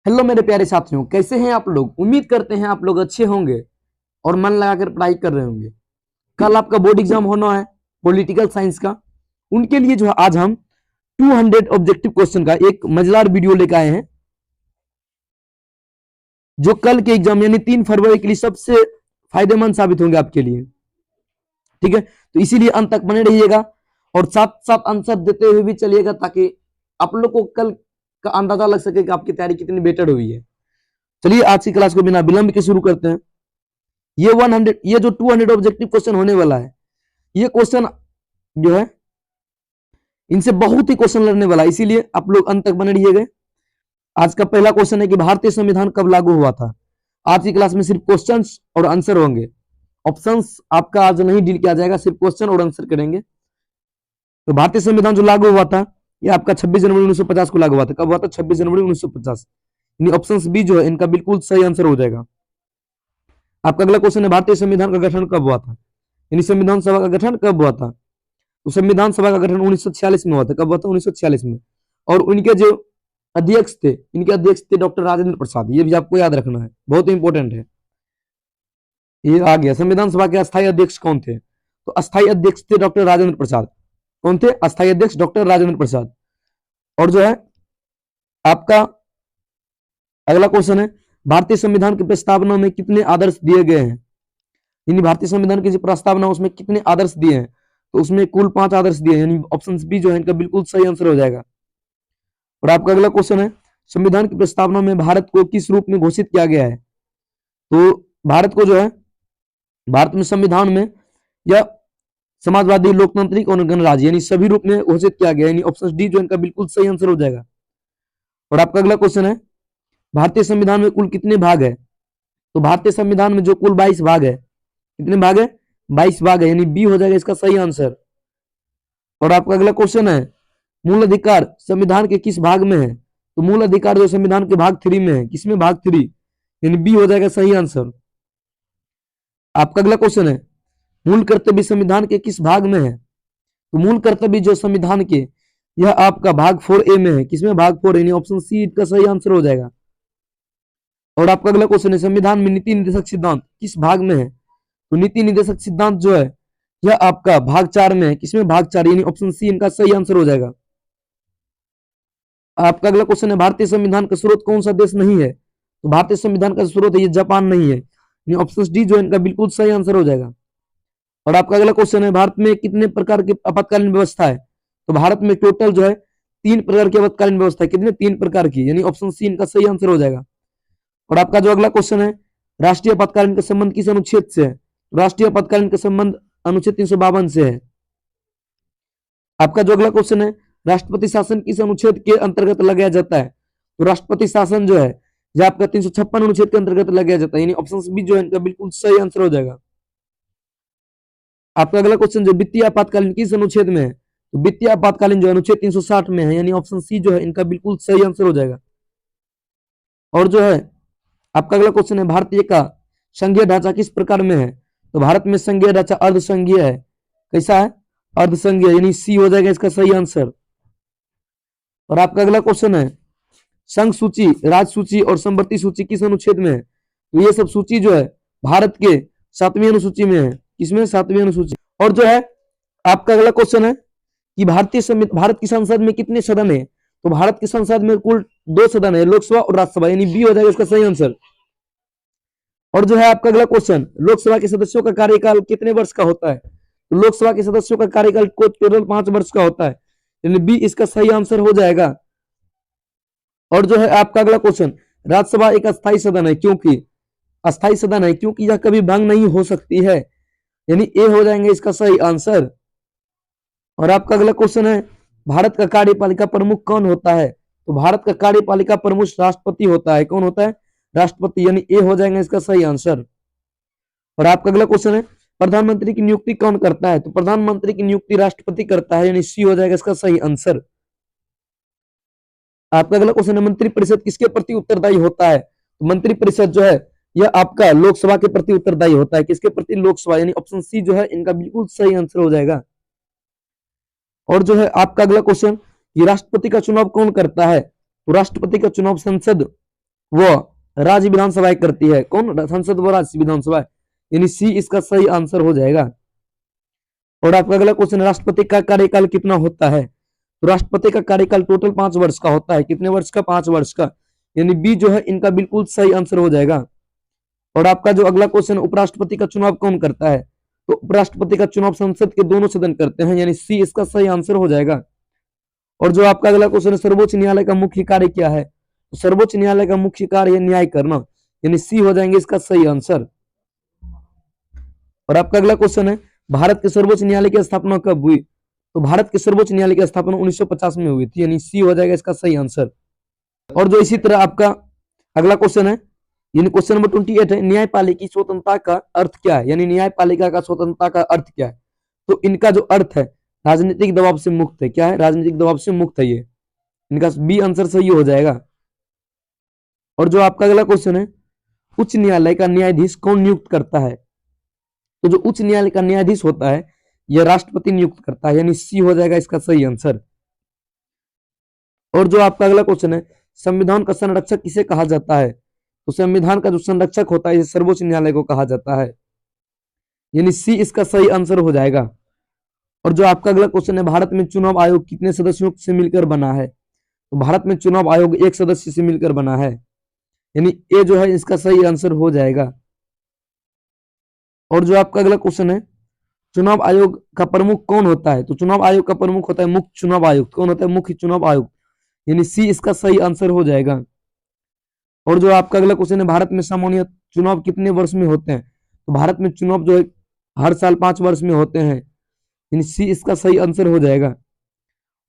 Hello मेरे प्यारे साथियों, कैसे हैं आप लोग। उम्मीद करते हैं आप लोग अच्छे होंगे और मन लगाकर पढ़ाई कर रहे होंगे। कल आपका बोर्ड एग्जाम होना है पॉलिटिकल साइंस का। उनके लिए जो है आज हम 200 ऑब्जेक्टिव क्वेश्चन का एक मजेदार वीडियो लेकर आए हैं, जो कल के एग्जाम यानी 3 फरवरी के लिए सबसे फायदेमंद साबित होंगे आपके लिए। ठीक है, तो इसीलिए अंत तक बने रहिएगा और साथ साथ आंसर देते हुए भी चलिएगा, ताकि आप लोग को कल का अंदाजा लग सके कि आपकी तैयारी कितनी बेटर हुई है। चलिए आज की क्लास को बिना विलंब के शुरू करते हैं। ये जो 200 ऑब्जेक्टिव क्वेश्चन होने वाला है, ये क्वेश्चन जो है इनसे बहुत ही क्वेश्चन लड़ने वाला है, इसीलिए आप लोग अंत तक बने रहिएगा। आज का पहला क्वेश्चन है कि भारतीय संविधान कब लागू हुआ था। आज की क्लास में सिर्फ क्वेश्चंस और आंसर होंगे, ऑप्शंस आपका आज नहीं डील किया जाएगा, सिर्फ क्वेश्चन और आंसर करेंगे। तो भारतीय संविधान जो लागू हुआ था, ये आपका 26 जनवरी 1950 को लागू हुआ था। कब हुआ था? 26 जनवरी 1950। ऑप्शन बी जो है इनका बिल्कुल सही आंसर हो जाएगा। आपका अगला क्वेश्चन है भारतीय संविधान का गठन कब हुआ था, यानी संविधान सभा का गठन कब हुआ था। तो संविधान सभा का गठन 1946 में हुआ था। कब हुआ था? 1946 में। और उनके जो अध्यक्ष थे, इनके अध्यक्ष थे डॉक्टर राजेंद्र प्रसाद। ये भी आपको याद रखना है, बहुत इंपॉर्टेंट है। ये आ गया। संविधान सभा के अस्थायी अध्यक्ष कौन थे? तो अस्थायी अध्यक्ष थे डॉक्टर राजेंद्र प्रसाद। कौन थे? अस्थायी अध्यक्ष डॉक्टर राजेंद्र प्रसाद। और जो है आपका अगला क्वेश्चन है भारतीय संविधान की प्रस्तावना में कितने आदर्श दिए गए हैं, यानी भारतीय संविधान की जो प्रस्तावना उसमें कितने आदर्श दिए हैं। तो उसमें कुल 5 आदर्श दिए हैं, यानी ऑप्शन बी जो है इनका बिल्कुल सही आंसर हो जाएगा। और आपका अगला क्वेश्चन है संविधान की प्रस्तावना में भारत को किस रूप में घोषित किया गया है। तो भारत को जो है भारत में संविधान में या समाजवादी, लोकतांत्रिक और गणराज्य यानी सभी रूप में घोषित किया गया, यानी ऑप्शन डी जो इनका बिल्कुल सही आंसर हो जाएगा। और आपका अगला क्वेश्चन है भारतीय संविधान में कुल कितने भाग है। तो भारतीय संविधान में जो कुल 22 भाग है, कितने भाग है? 22 भाग है, यानी बी हो जाएगा इसका सही आंसर। और आपका अगला क्वेश्चन है मूल अधिकार संविधान के किस भाग में है। तो मूल अधिकार जो संविधान के भाग 3 में है, किसमें? भाग 3, यानी बी हो जाएगा सही आंसर। आपका अगला क्वेश्चन है मूल कर्तव्य संविधान के किस भाग में है। तो मूल कर्तव्य जो संविधान के, यह आपका भाग 4A में है। किसमें? भाग 4, यानी ऑप्शन सी का सही आंसर हो जाएगा। और आपका अगला क्वेश्चन है संविधान में नीति निर्देशक सिद्धांत किस भाग में है। तो नीति निर्देशक सिद्धांत जो है यह आपका भाग 4 में है। किसमें? भाग 4, यानी ऑप्शन सी इनका सही आंसर हो जाएगा। आपका अगला क्वेश्चन है भारतीय संविधान का स्रोत कौन सा देश नहीं है। तो भारतीय संविधान का स्रोत है ये जापान नहीं है, यानी ऑप्शन डी जो है इनका बिल्कुल सही आंसर हो जाएगा। और आपका अगला क्वेश्चन है भारत में कितने प्रकार की आपातकालीन व्यवस्था है। तो भारत में टोटल जो है 3 प्रकार की आपातकालीन व्यवस्था है। कितने? 3 प्रकार की, यानी ऑप्शन सी इनका सही आंसर हो जाएगा। और आपका जो अगला क्वेश्चन है राष्ट्रीय आपातकालीन का संबंध किस अनुच्छेद से है। राष्ट्रीय आपातकालीन का संबंध अनुच्छेद 352 से है। आपका जो अगला क्वेश्चन है राष्ट्रपति शासन किस अनुच्छेद के अंतर्गत लगाया जाता है। तो राष्ट्रपति शासन जो है यह आपका 356 अनुच्छेद के अंतर्गत लगाया जाता है, यानी ऑप्शन बी जो है इनका बिल्कुल सही आंसर हो जाएगा। आपका अगला क्वेश्चन जो वित्तीय आपातकालीन किस अनुच्छेद में है। तो वित्तीय आपातकालीन जो अनुच्छेद 360 में है, यानी ऑप्शन सी जो है इनका बिल्कुल सही आंसर हो जाएगा। और जो है आपका अगला क्वेश्चन है भारतीय का संघीय ढांचा किस प्रकार में है। तो भारत में संघीय ढांचा अर्धसंघीय है। कैसा है? अर्धसंघीय, यानी सी हो जाएगा इसका सही आंसर। और आपका अगला क्वेश्चन है संघ सूची, राज्य सूची और संवर्ती सूची किस अनुच्छेद में है। तो ये सब सूची जो है भारत के 7वीं अनुसूची में है। किसमें? 7वीं अनुसूची। और जो है आपका अगला क्वेश्चन है कि भारत की संसद में कितने सदन है। तो भारत की संसद में कुल 2 सदन है, लोकसभा और राज्यसभा, यानी बी हो जाएगा इसका सही आंसर। और जो है आपका अगला क्वेश्चन लोकसभा के सदस्यों का कार्यकाल कितने वर्ष का होता है। तो लोकसभा के सदस्यों का कार्यकाल को केवल 5 वर्ष का होता है, यानी बी इसका सही आंसर हो जाएगा। और जो है आपका अगला क्वेश्चन राज्यसभा एक अस्थायी सदन है, क्योंकि अस्थायी सदन है क्योंकि यह कभी भंग नहीं हो सकती है, यानी ए हो जाएंगे इसका सही आंसर। और आपका अगला क्वेश्चन है भारत का कार्यपालिका प्रमुख कौन होता है। तो भारत का कार्यपालिका प्रमुख राष्ट्रपति होता है। कौन होता है? राष्ट्रपति, यानी ए हो जाएगा इसका सही आंसर। और आपका अगला क्वेश्चन है प्रधानमंत्री की नियुक्ति कौन करता है। तो प्रधानमंत्री की नियुक्ति राष्ट्रपति करता है, यानी सी हो जाएगा इसका सही आंसर। आपका अगला क्वेश्चन है मंत्रिपरिषद किसके प्रति उत्तरदायी होता है। तो मंत्रिपरिषद जो है यह आपका लोकसभा के प्रति उत्तरदायी होता है। किसके प्रति? लोकसभा, यानी ऑप्शन सी जो है इनका बिल्कुल सही आंसर हो जाएगा। और जो है आपका अगला क्वेश्चन कि राष्ट्रपति का चुनाव कौन करता है। तो राष्ट्रपति का चुनाव संसद वो राज्य विधानसभाएं करती है। कौन? संसद व राज्य विधानसभा, यानी सी इसका सही आंसर हो जाएगा। और आपका अगला क्वेश्चन, राष्ट्रपति का कार्यकाल कितना होता है? तो राष्ट्रपति का कार्यकाल टोटल 5 वर्ष का होता है। कितने वर्ष का? 5 वर्ष का, यानी बी जो है इनका बिल्कुल सही आंसर हो जाएगा। और आपका जो अगला क्वेश्चन, उपराष्ट्रपति का चुनाव कौन करता है? तो उपराष्ट्रपति का चुनाव संसद के दोनों सदन करते हैं, यानी सी इसका सही आंसर हो जाएगा। और जो आपका अगला क्वेश्चन है, सर्वोच्च न्यायालय का मुख्य कार्य क्या है? तो सर्वोच्च न्यायालय का मुख्य कार्य है न्याय करना, यानी सी हो जाएंगे इसका सही आंसर। और आपका अगला क्वेश्चन है, भारत के सर्वोच्च न्यायालय की स्थापना कब हुई? तो भारत के सर्वोच्च न्यायालय की स्थापना 1950 में हुई थी, यानी सी हो जाएगा इसका सही आंसर। और जो इसी तरह आपका अगला क्वेश्चन है, यानी क्वेश्चन नंबर 28 है, न्यायपालिका की स्वतंत्रता का अर्थ क्या है? यानी न्यायपालिका का स्वतंत्रता का अर्थ क्या है? तो इनका जो अर्थ है, राजनीतिक दबाव से मुक्त है। क्या है? राजनीतिक दबाव से मुक्त है। ये इनका बी आंसर सही हो जाएगा। और जो आपका अगला क्वेश्चन है, उच्च न्यायालय का न्यायाधीश कौन नियुक्त करता है? तो जो उच्च न्यायालय का न्यायाधीश होता है, यह राष्ट्रपति नियुक्त करता है, यानी सी हो जाएगा इसका सही आंसर। और जो आपका अगला क्वेश्चन है, संविधान का संरक्षक किसे कहा जाता है? तो संविधान का जो संरक्षक होता है, सर्वोच्च न्यायालय को कहा जाता है, यानी सी इसका सही आंसर हो जाएगा। और जो आपका अगला क्वेश्चन है, भारत में चुनाव आयोग कितने सदस्यों से मिलकर बना है? तो भारत में चुनाव आयोग 1 सदस्य से मिलकर बना है, यानी ए जो है इसका सही आंसर हो जाएगा। और जो आपका अगला क्वेश्चन है, चुनाव आयोग का प्रमुख कौन होता है? तो चुनाव आयोग का प्रमुख होता है मुख्य चुनाव आयुक्त। कौन होता है? मुख्य चुनाव आयुक्त, यानी सी इसका सही आंसर हो जाएगा। और जो आपका अगला क्वेश्चन है, भारत में सामान्य चुनाव कितने वर्ष में होते हैं? तो भारत में चुनाव जो है हर साल 5 वर्ष में होते हैं, यानी सी इसका सही आंसर हो जाएगा।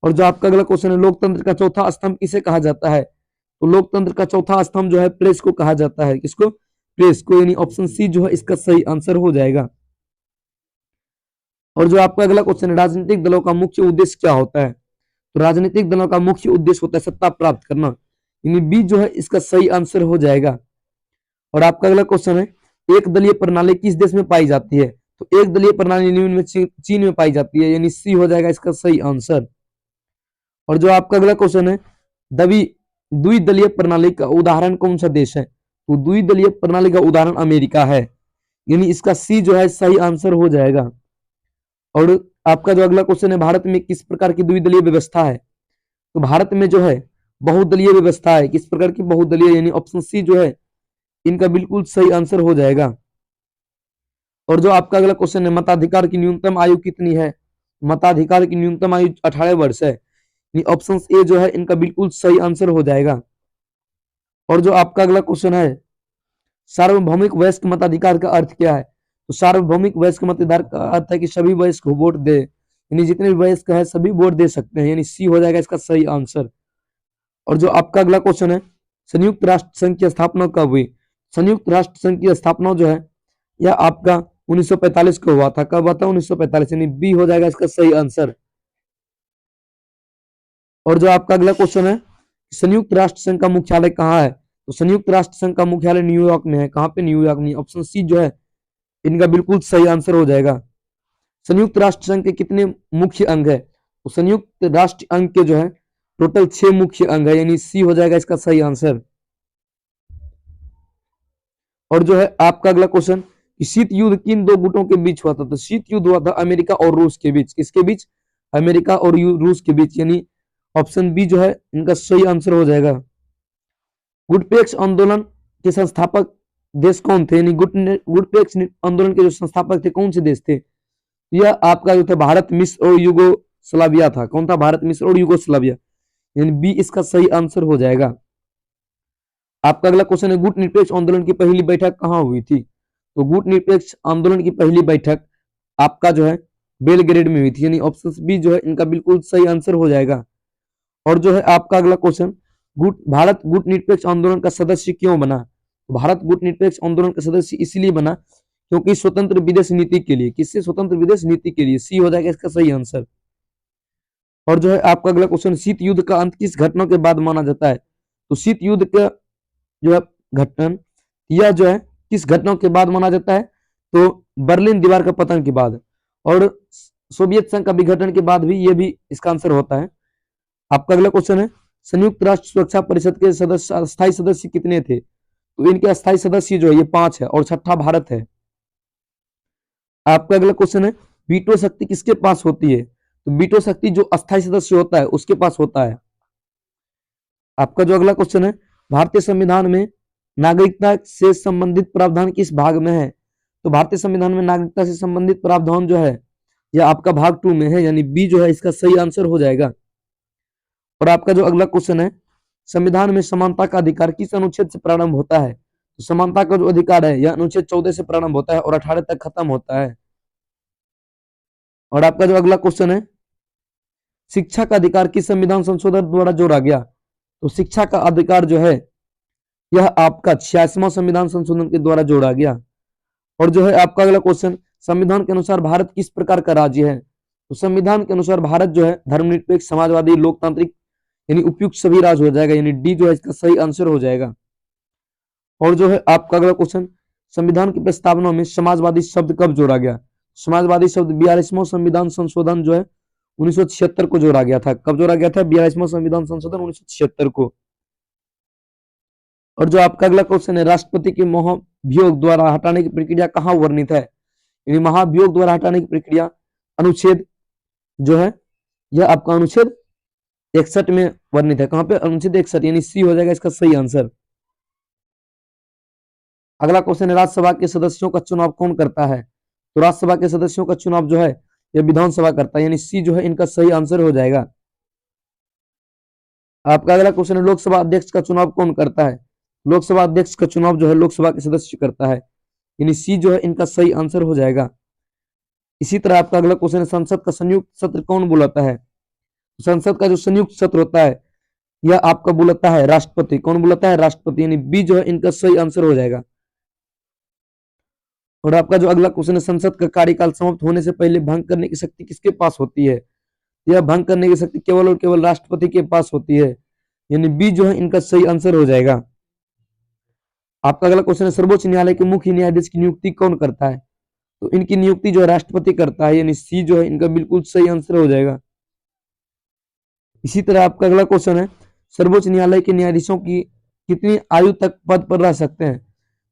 और जो आपका अगला क्वेश्चन है, लोकतंत्र का चौथा स्तंभ किसे कहा जाता है? तो लोकतंत्र का चौथा स्तंभ जो है प्रेस को कहा जाता है। किसको? प्रेस को, यानी ऑप्शन सी जो है इसका सही आंसर हो जाएगा। और जो आपका अगला क्वेश्चन है, राजनीतिक दलों का मुख्य उद्देश्य क्या होता है? तो राजनीतिक दलों का मुख्य उद्देश्य होता है सत्ता प्राप्त करना, यानी बी जो है इसका सही आंसर हो जाएगा। और आपका अगला क्वेश्चन है, एक दलीय प्रणाली किस देश में पाई जाती है? तो एक दलीय प्रणाली निम्न में चीन में पाई जाती है, यानी सी हो जाएगा इसका सही आंसर। और जो आपका अगला क्वेश्चन है, द्विदलीय प्रणाली का उदाहरण कौन सा देश है? तो द्विदलीय प्रणाली का उदाहरण अमेरिका है, यानी इसका सी जो है सही आंसर हो जाएगा। और आपका जो अगला क्वेश्चन है, भारत में किस प्रकार की द्विदलीय व्यवस्था है? तो भारत में जो है बहुदलीय व्यवस्था है। किस प्रकार की? बहुदलीय, यानी ऑप्शन सी जो है इनका बिल्कुल सही आंसर हो जाएगा। और जो आपका अगला क्वेश्चन है, मताधिकार की न्यूनतम आयु कितनी है? मताधिकार की न्यूनतम आयु 18 वर्ष है, ऑप्शन ए जो है इनका बिल्कुल सही आंसर हो जाएगा। और जो आपका अगला क्वेश्चन है, सार्वभौमिक वयस्क मताधिकार का अर्थ क्या है? तो सार्वभौमिक वयस्क मताधिकार का अर्थ है कि सभी वयस्क वोट दे, यानी जितने भी वयस्क है सभी वोट दे सकते हैं, यानी सी हो जाएगा इसका सही आंसर। और जो आपका अगला क्वेश्चन है, संयुक्त राष्ट्र संघ की स्थापना कब हुई? संयुक्त राष्ट्र संघ की स्थापना जो है यह आपका 1945 को हुआ था। कब हुआ था? 1945, यानी बी हो जाएगा इसका सही आंसर। और जो आपका अगला क्वेश्चन है, संयुक्त राष्ट्र संघ का मुख्यालय कहाँ है? तो संयुक्त राष्ट्र संघ का मुख्यालय न्यूयॉर्क में है। कहाँ पे? न्यूयॉर्क में। ऑप्शन सी जो है इनका बिल्कुल सही आंसर हो जाएगा। संयुक्त राष्ट्र संघ के कितने मुख्य अंग है? तो संयुक्त राष्ट्र अंग के जो है टोटल 6 मुख्य अंग है, यानी सी हो जाएगा इसका सही आंसर। और जो है आपका अगला क्वेश्चन, शीत युद्ध किन 2 गुटों के बीच हुआ था? तो शीत युद्ध हुआ था अमेरिका और रूस के बीच। किसके बीच? अमेरिका और रूस के बीच, यानी ऑप्शन बी जो है इनका सही आंसर हो जाएगा। गुटपेक्ष आंदोलन के संस्थापक देश कौन थे? यानी गुटपेक्ष आंदोलन के जो संस्थापक थे कौन से देश थे? यह आपका जो था भारत, मिस्र और यूगोस्लाविया था। कौन था? भारत, मिस्र और यूगोस्लाविया, यानी बी इसका सही आंसर हो जाएगा। आपका अगला क्वेश्चन है, गुट निरपेक्ष आंदोलन की पहली बैठक कहाँ हुई थी? तो गुट निरपेक्ष आंदोलन की पहली बैठक आपका जो है बेलग्रेड में हुई थी, यानी ऑप्शन बी जो है इनका बिल्कुल सही आंसर हो जाएगा। और जो है आपका अगला क्वेश्चन, भारत गुट निरपेक्ष आंदोलन का सदस्य क्यों बना? भारत गुट निरपेक्ष आंदोलन का सदस्य इसलिए बना क्योंकि स्वतंत्र विदेश नीति के लिए। किससे? स्वतंत्र विदेश नीति के लिए, सी हो जाएगा इसका सही आंसर। और जो है आपका अगला क्वेश्चन, शीत युद्ध का अंत किस घटना के बाद माना जाता है? तो शीत युद्ध का जो है घटन यह जो है किस घटना के बाद माना जाता है? तो बर्लिन दीवार का पतन के बाद, और सोवियत संघ का विघटन के बाद भी, यह भी इसका आंसर होता है। आपका अगला क्वेश्चन है, संयुक्त राष्ट्र सुरक्षा परिषद के सदस्य अस्थायी सदस्य कितने थे? तो इनके अस्थायी सदस्य जो है ये 5 है और छठा भारत है। आपका अगला क्वेश्चन है वीटो शक्ति किसके पास होती है? तो वीटो शक्ति जो अस्थायी सदस्य होता है उसके पास होता है। आपका जो अगला क्वेश्चन है भारतीय संविधान में नागरिकता से संबंधित प्रावधान किस भाग में है? तो भारतीय संविधान में नागरिकता से संबंधित प्रावधान जो है यह आपका भाग 2 में है, यानी बी जो है इसका सही आंसर हो जाएगा। और आपका जो अगला क्वेश्चन है संविधान में समानता का अधिकार किस अनुच्छेद से प्रारंभ होता है? तो समानता का जो अधिकार है यह अनुच्छेद 14 से प्रारंभ होता है और 18 तक खत्म होता है। और आपका जो अगला क्वेश्चन है शिक्षा का अधिकार किस संविधान संशोधन द्वारा जोड़ा गया? तो शिक्षा का अधिकार जो है यह आपका 86वां संविधान संशोधन के द्वारा जोड़ा गया। और जो है आपका अगला क्वेश्चन संविधान के अनुसार भारत किस प्रकार का राज्य है? तो संविधान के अनुसार भारत जो है धर्मनिरपेक्ष, समाजवादी, लोकतांत्रिक यानी उपयुक्त सभी राज्य हो जाएगा, यानी डी जो है इसका सही आंसर हो जाएगा। और जो है आपका अगला क्वेश्चन संविधान की प्रस्तावना में समाजवादी शब्द कब जोड़ा गया? समाजवादी शब्द 42वां संविधान संशोधन जो है 1976 को जोड़ा गया था। कब जोड़ा गया था? 42वां संविधान संशोधन 1976 को। और जो आपका अगला क्वेश्चन है राष्ट्रपति के महाभियोग द्वारा हटाने की प्रक्रिया कहाँ वर्णित है? यानी महाभियोग द्वारा हटाने की प्रक्रिया अनुच्छेद जो है यह आपका अनुच्छेद 61 में वर्णित है। कहां पे? अनुच्छेद 61, यानी सी हो जाएगा इसका सही आंसर। अगला क्वेश्चन है राज्यसभा के सदस्यों का चुनाव कौन करता है? तो राज्यसभा के सदस्यों का चुनाव जो है यह विधानसभा करता है, यानी सी जो है इनका सही आंसर हो जाएगा। आपका अगला क्वेश्चन है लोकसभा अध्यक्ष का चुनाव कौन करता है? लोकसभा अध्यक्ष का चुनाव जो है लोकसभा के सदस्य करता है, यानी सी जो है इनका सही आंसर हो जाएगा। इसी तरह आपका अगला क्वेश्चन है संसद का संयुक्त सत्र कौन बुलाता है? संसद का जो संयुक्त सत्र होता है यह आपका बुलाता है राष्ट्रपति। कौन बुलाता है? राष्ट्रपति, यानी बी जो है इनका सही आंसर हो जाएगा। और आपका जो अगला क्वेश्चन है संसद का कार्यकाल समाप्त होने से पहले भंग करने की शक्ति किसके पास होती है? यह भंग करने की शक्ति केवल और केवल राष्ट्रपति के पास होती है, यानी बी जो है इनका सही आंसर हो जाएगा। आपका अगला क्वेश्चन है सर्वोच्च न्यायालय के मुख्य न्यायाधीश की नियुक्ति कौन करता है? तो इनकी नियुक्ति जो है राष्ट्रपति करता है, यानी सी जो है इनका बिल्कुल सही आंसर हो जाएगा। इसी तरह आपका अगला क्वेश्चन है सर्वोच्च न्यायालय के न्यायाधीशों की कितनी आयु तक पद पर रह सकते हैं?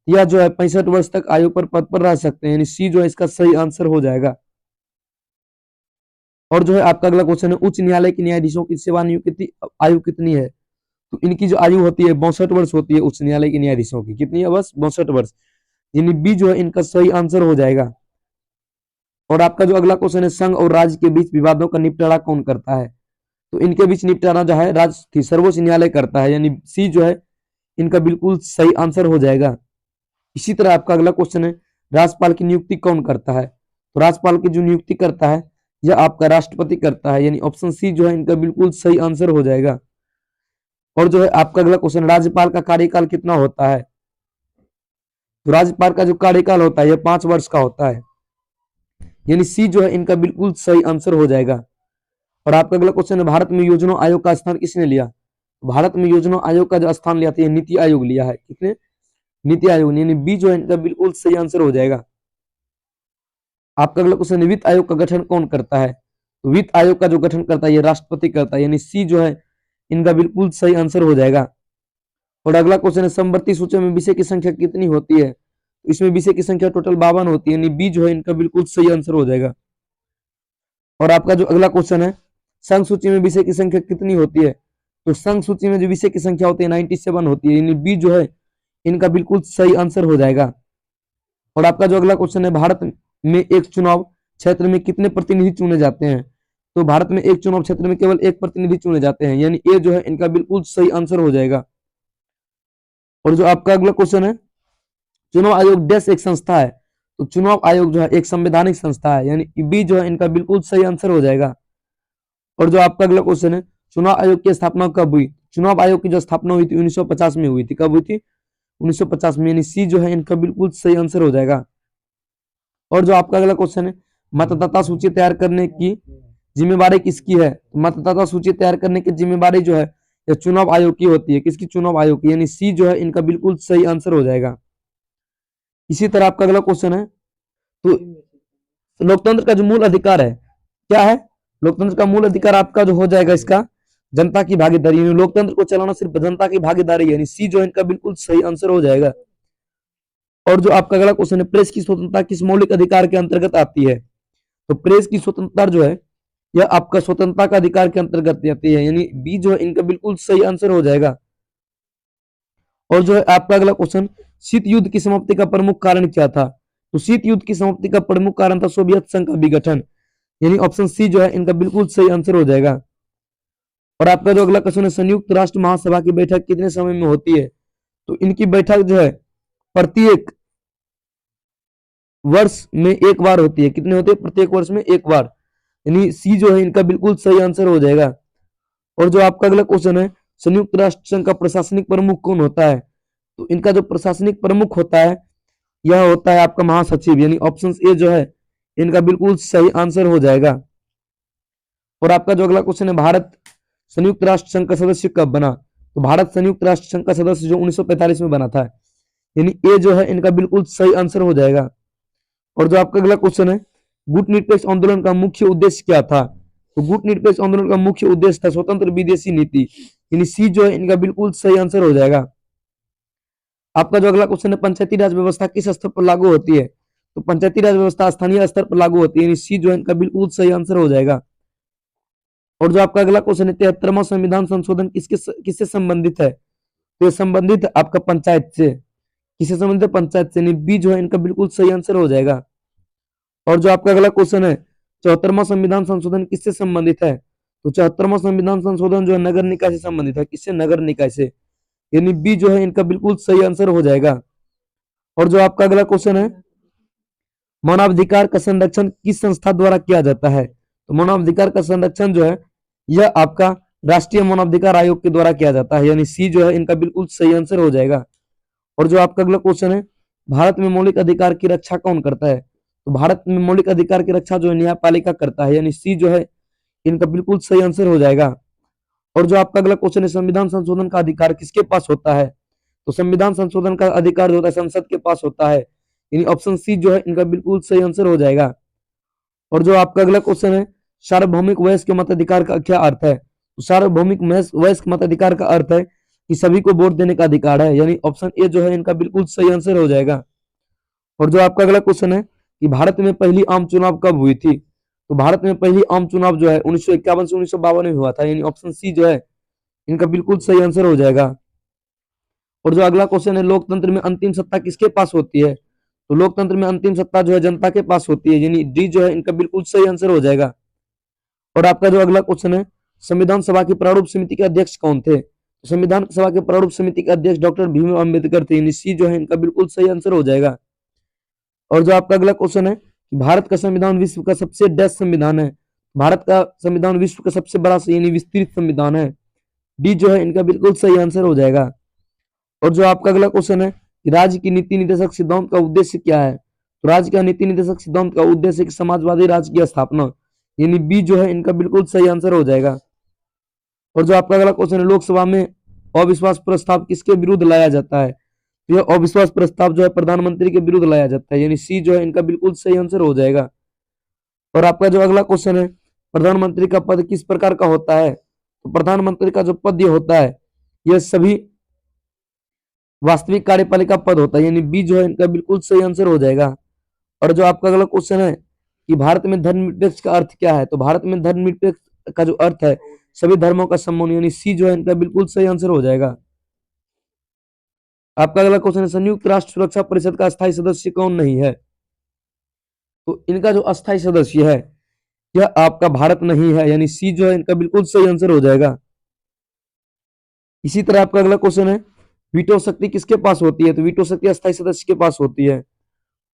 यह जो है 65 वर्ष तक आयु पर पद पर रह सकते हैं, यानी सी जो है इसका सही आंसर हो जाएगा। और जो है आपका अगला क्वेश्चन है उच्च न्यायालय के न्यायाधीशों की सेवानिवृत्ति आयु कितनी है? तो इनकी जो आयु होती है 62 वर्ष होती है उच्च न्यायालय के न्यायाधीशों की। कितनी है? बस 62 वर्ष, यानी बी जो है इनका सही आंसर हो जाएगा। और आपका जो अगला क्वेश्चन है संघ और राज्य के बीच विवादों का निपटारा कौन करता है? तो इनके बीच निपटारा जो है राज्य सर्वोच्च न्यायालय करता है, यानी सी जो है इनका बिल्कुल सही आंसर हो जाएगा। इसी तरह आपका अगला क्वेश्चन है राज्यपाल की नियुक्ति कौन करता है? तो राज्यपाल की जो नियुक्ति करता है यह आपका राष्ट्रपति करता है, यानी ऑप्शन सी जो है इनका बिल्कुल सही आंसर हो जाएगा। और जो है आपका अगला क्वेश्चन राज्यपाल का कार्यकाल कितना होता है? तो राज्यपाल का जो कार्यकाल होता है यह 5 वर्ष का होता है, यानी सी जो है इनका बिल्कुल सही आंसर हो जाएगा। और आपका अगला क्वेश्चन है भारत में योजना आयोग का स्थान किसने लिया? भारत में योजना आयोग का जो स्थान लिया था नीति आयोग लिया है। कितने? नीति आयोग, यानी बी जो है इनका बिल्कुल सही आंसर हो जाएगा। आपका अगला क्वेश्चन वित्त आयोग का गठन कौन करता है? तो वित्त आयोग का जो गठन करता है ये राष्ट्रपति करता है, यानी सी जो है इनका बिल्कुल सही आंसर हो जाएगा। और अगला क्वेश्चन है समवर्ती सूची में विषय की संख्या कितनी होती है? इसमें विषय की संख्या टोटल 52 होती है, यानी बी जो है इनका बिल्कुल सही आंसर हो जाएगा। और आपका जो अगला क्वेश्चन है संघ सूची में विषय की संख्या कितनी होती है? तो संघ सूची में जो विषय की संख्या होती है 97 होती है, यानी बी जो है इनका बिल्कुल सही आंसर हो जाएगा। और आपका जो अगला क्वेश्चन है भारत में एक चुनाव क्षेत्र में कितने प्रतिनिधि चुने जाते हैं? तो भारत में एक चुनाव क्षेत्र में केवल एक प्रतिनिधि चुने जाते हैं, यानी ए जो है इनका बिल्कुल सही आंसर हो जाएगा। और जो आपका अगला क्वेश्चन है चुनाव आयोग देश एक संस्था है, तो चुनाव आयोग जो है एक संवैधानिक संस्था है, यानी बी जो है इनका बिल्कुल सही आंसर हो जाएगा। और जो आपका अगला क्वेश्चन है चुनाव आयोग की स्थापना कब हुई? चुनाव आयोग की जो स्थापना हुई थी 1950 में हुई थी। कब हुई थी? 1950 में, यानी सी जो है इनका बिल्कुल सही आंसर हो जाएगा। और जो आपका अगला क्वेश्चन है मतदाता सूची तैयार करने की जिम्मेवारी किसकी है? मतदाता सूची तैयार करने की जिम्मेवारी जो है यह चुनाव आयोग की होती है। किसकी? चुनाव आयोग की, यानी सी जो है इनका बिल्कुल सही आंसर हो जाएगा। इसी तरह आपका अगला क्वेश्चन है तो लोकतंत्र का जो मूल अधिकार है क्या है? लोकतंत्र का मूल अधिकार आपका जो हो जाएगा इसका जनता की भागीदारी, यानी लोकतंत्र को चलाना सिर्फ जनता की भागीदारी है, यानी सी जो है इनका बिल्कुल सही आंसर हो जाएगा। और जो आपका अगला क्वेश्चन है, प्रेस की स्वतंत्रता किस मौलिक अधिकार के अंतर्गत आती है? तो प्रेस की स्वतंत्रता जो है यह आपका स्वतंत्रता का अधिकार के अंतर्गत आती है, यानी बी जो है इनका बिल्कुल सही आंसर हो जाएगा। और जो है आपका अगला क्वेश्चन, शीत युद्ध की समाप्ति का प्रमुख कारण क्या था? तो शीत युद्ध की समाप्ति का प्रमुख कारण था सोवियत संघ का विघटन, यानी ऑप्शन सी जो है इनका बिल्कुल सही आंसर हो जाएगा। और आपका जो अगला क्वेश्चन है, संयुक्त राष्ट्र महासभा की बैठक कितने समय में होती है? तो इनकी बैठक जो है प्रत्येक वर्ष में एक बार होती है। कितने होते हैं? प्रत्येक वर्ष में एक बार, यानी सी जो है इनका बिल्कुल सही आंसर हो जाएगा। और जो आपका अगला क्वेश्चन है, संयुक्त राष्ट्र संघ का प्रशासनिक प्रमुख कौन होता है? तो इनका जो प्रशासनिक प्रमुख होता है यह होता है आपका महासचिव, यानी ऑप्शन ए जो है इनका बिल्कुल सही आंसर हो जाएगा। और आपका जो अगला क्वेश्चन है, भारत संयुक्त राष्ट्र संघ का सदस्य कब बना? तो भारत संयुक्त राष्ट्र संघ का सदस्य जो 1945 में बना था, यानी ए जो है इनका बिल्कुल सही आंसर हो जाएगा। और जो आपका अगला क्वेश्चन है, गुट निरपेक्ष आंदोलन का मुख्य उद्देश्य क्या था? तो गुट निरपेक्ष आंदोलन का मुख्य उद्देश्य था स्वतंत्र विदेशी नीति, यानी सी जो है इनका बिल्कुल सही आंसर हो जाएगा। आपका जो अगला क्वेश्चन है, पंचायती राज व्यवस्था किस स्तर पर लागू होती है? तो पंचायती राज व्यवस्था स्थानीय स्तर पर लागू होती है, यानी सी जो है इनका बिल्कुल सही आंसर हो जाएगा। और जो आपका अगला क्वेश्चन है, 73वां संविधान संशोधन किससे संबंधित है? तो ये संबंधित है आपका पंचायत से। किससे संबंधित है? पंचायत से, यानी बी जो है इनका बिल्कुल सही आंसर हो जाएगा। और जो आपका अगला क्वेश्चन है, 74वां संविधान संशोधन किससे संबंधित है? तो 74वां संविधान संशोधन जो है नगर निकाय से संबंधित है। किससे? नगर निकाय से, यानी बी जो है इनका बिल्कुल सही आंसर हो जाएगा। और जो आपका अगला क्वेश्चन है, मानवाधिकार का संरक्षण किस संस्था द्वारा किया जाता है? तो मानवाधिकार का संरक्षण जो है यह आपका राष्ट्रीय मानवाधिकार आयोग के द्वारा किया जाता है, यानी सी जो है इनका बिल्कुल सही आंसर हो जाएगा। और जो आपका अगला क्वेश्चन है, भारत में मौलिक अधिकार की रक्षा कौन करता है? तो भारत में मौलिक अधिकार की रक्षा जो है न्यायपालिका करता है, यानी सी जो है इनका बिल्कुल सही आंसर हो जाएगा। और जो आपका अगला क्वेश्चन है, संविधान संशोधन का अधिकार किसके पास होता है? तो संविधान संशोधन का अधिकार जो होता है संसद के पास होता है, यानी ऑप्शन सी जो है इनका बिल्कुल सही आंसर हो जाएगा। और जो आपका अगला क्वेश्चन है, सार्वभौमिक वयस्क मताधिकार का क्या अर्थ है? तो सार्वभौमिक वयस्क मताधिकार का अर्थ है कि सभी को वोट देने का अधिकार है, यानी ऑप्शन ए जो है इनका बिल्कुल सही आंसर हो जाएगा। और जो आपका अगला क्वेश्चन है कि भारत में पहली आम चुनाव कब हुई थी? तो भारत में पहली आम चुनाव जो है 1951 से 1952 में हुआ था, यानी ऑप्शन सी जो है इनका बिल्कुल सही आंसर हो जाएगा। और जो अगला क्वेश्चन है, लोकतंत्र में अंतिम सत्ता किसके पास होती है? तो लोकतंत्र में अंतिम सत्ता जो है जनता के पास होती है, यानी डी जो है इनका बिल्कुल सही आंसर हो जाएगा। और आपका जो अगला क्वेश्चन है, संविधान सभा की प्रारूप समिति के अध्यक्ष कौन थे? तो संविधान सभा के प्रारूप समिति के अध्यक्ष डॉक्टर भीमराव अम्बेडकर थे, यानी सी जो है इनका बिल्कुल सही आंसर हो जाएगा। और जो आपका अगला क्वेश्चन है, भारत का संविधान विश्व का सबसे डैश संविधान है? भारत का संविधान विश्व का सबसे बड़ा यानी विस्तृत संविधान है, डी जो है इनका बिल्कुल सही आंसर हो जाएगा। और जो आपका अगला क्वेश्चन है, राज्य की नीति निर्देशक सिद्धांत का उद्देश्य क्या है? तो राज्य का नीति निर्देशक सिद्धांत का उद्देश्य समाजवादी राज्य की स्थापना, यानी बी जो है इनका बिल्कुल सही आंसर हो जाएगा। और जो आपका अगला क्वेश्चन है, लोकसभा में अविश्वास प्रस्ताव किसके विरुद्ध लाया जाता है? तो यह अविश्वास प्रस्ताव जो है प्रधानमंत्री के विरुद्ध लाया जाता है, यानी सी जो है इनका बिल्कुल सही आंसर हो जाएगा। और आपका जो अगला क्वेश्चन है, प्रधानमंत्री का पद किस प्रकार का होता है? तो प्रधानमंत्री का जो पद होता है यह सभी वास्तविक कार्यपालिका पद होता है, यानी बी जो है इनका बिल्कुल सही आंसर हो जाएगा। और जो आपका अगला क्वेश्चन है कि भारत में धर्मनिरपेक्ष का अर्थ क्या है? तो भारत में धर्मनिरपेक्ष का जो अर्थ है सभी धर्मों का सम्मान, यानी सी जो है इनका बिल्कुल सही आंसर हो जाएगा। आपका अगला क्वेश्चन है, संयुक्त राष्ट्र सुरक्षा परिषद का अस्थायी सदस्य कौन नहीं है? तो इनका जो अस्थायी सदस्य है यह आपका भारत नहीं है, यानी सी जो है इनका बिल्कुल सही आंसर हो जाएगा। इसी तरह आपका अगला क्वेश्चन है, वीटो शक्ति किसके पास होती है? तो वीटो शक्ति अस्थायी सदस्य के पास होती है।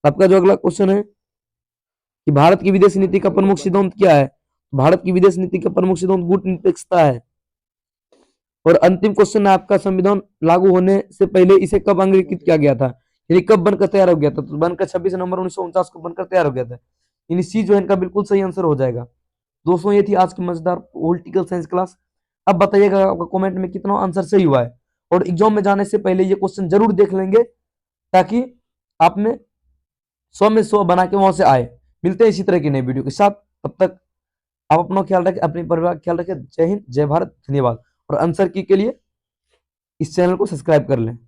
आपका जो अगला क्वेश्चन है कि भारत की विदेश नीति का प्रमुख सिद्धांत क्या है? भारत की विदेश नीति का प्रमुख सिद्धांत गुट निरपेक्षता है। और अंतिम क्वेश्चन है आपका, संविधान लागू होने से पहले इसे कब अंगीकृत किया गया था, यानी कब बनकर तैयार हो गया था? तो बनकर 26 नवंबर 1949 को बनकर तैयार हो गया था, यानी सी जो है इनका बिल्कुल सही आंसर हो जाएगा। दोस्तों ये थी आज की मजेदार पॉलिटिकल साइंस क्लास। अब बताइएगा आपका कमेंट में कितना आंसर सही हुआ है, और एग्जाम में जाने से पहले ये क्वेश्चन जरूर देख लेंगे ताकि आप में 100 में 100 बना के वहां से आए। मिलते हैं इसी तरह की नई वीडियो के साथ, तब तक आप अपना ख्याल रखें, अपने परिवार का ख्याल रखें। जय हिंद, जय भारत, धन्यवाद। और आंसर की के लिए इस चैनल को सब्सक्राइब कर लें।